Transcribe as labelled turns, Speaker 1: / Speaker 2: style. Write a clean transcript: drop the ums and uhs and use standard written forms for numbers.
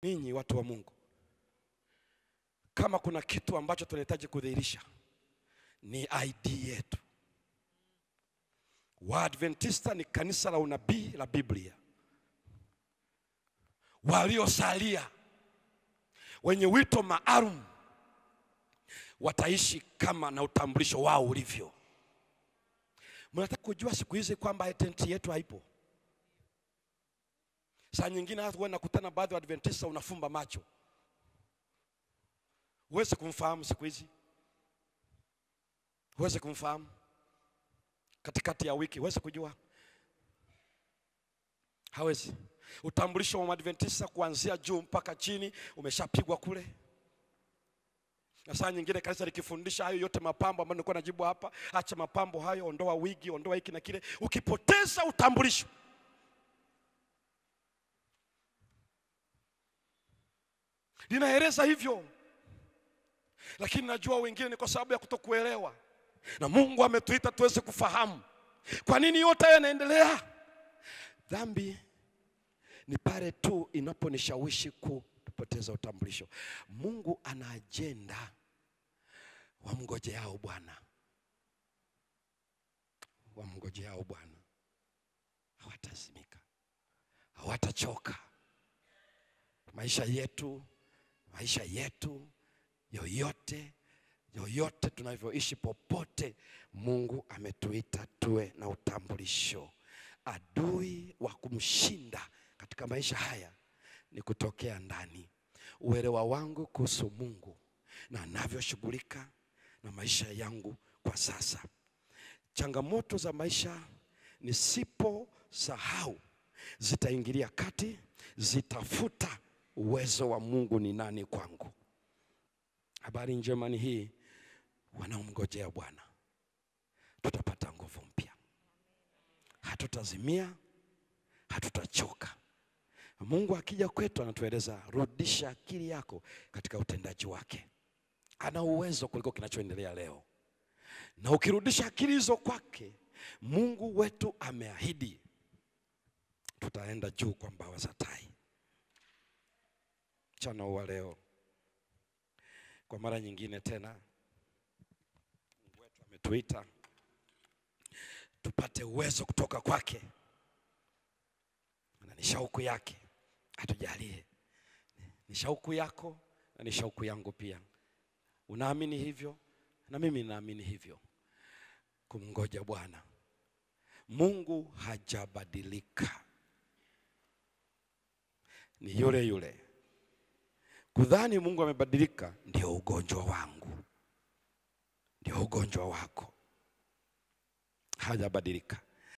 Speaker 1: Ninyi watu wa Mungu, kama kuna kitu ambacho tunahitaji kudhihirisha ni ID yetu. Waadventista ni kanisa la unabii la Biblia, waliosalia wenye wito maalum wataishi kama na utambulisho wao ulivyo. Mnataka kujua siku hizi kwamba identity yetu haipo. Saa nyingine hata wewe nakutana baadhi ya Adventista unafumba macho, huwezi kumfahamu siku hizi, huwezi kumfahamu. Katikati ya wiki huwezi kujua, hawezi. Utambulisho wa Adventista kuanzia juu mpaka chini umeshapigwa kule. Na saa nyingine kanisa likifundisha hayo yote mapambo ambayo nilikuwa najibu hapa, acha mapambo hayo, ondoa wigi, ondoa hiki na kile, ukipoteza utambulisho. Ninaeleza hivyo, lakini najua wengine ni kwa sababu ya kutokuelewa. Na Mungu ametuita tuweze kufahamu kwa nini yote yanaendelea. Dhambi ni pale tu inaponishawishi kupoteza utambulisho. Mungu ana agenda wamngojeao Bwana. Wamngojeao Bwana hawatazimika, hawatachoka. Maisha yetu yoyote tunavyoishi popote, Mungu ametuita tuwe na utambulisho. Adui wa kumshinda katika maisha haya ni kutokea ndani. Uelewa wangu kuhusu Mungu na anavyoshughulika na maisha yangu kwa sasa. Changamoto za maisha nisiposahau zitaingilia kati, zitafuta uwezo wa Mungu ni nani kwangu. Habari njema ni hii, wanaomngojea Bwana tutapata nguvu mpya. Hatutazimia, hatutachoka. Mungu akija kwetu anatueleza, rudisha akili yako katika utendaji wake. Ana uwezo kuliko kinachoendelea leo. Na ukirudisha akili hizo kwake, Mungu wetu ameahidi tutaenda juu kwa mbawa za tai. Mchana wa leo kwa mara nyingine tena Mungu wetu ametuita tupate uwezo kutoka kwake. Na ni shauku yake atujalie. Ni shauku yako na ni shauku yangu pia. Unaamini hivyo na mimi naamini hivyo, kumngoja Bwana. Mungu hajabadilika, ni yule yule. Kudhani Mungu amebadilika ndio ugonjwa wangu, ndio ugonjwa wako. Hajabadilika.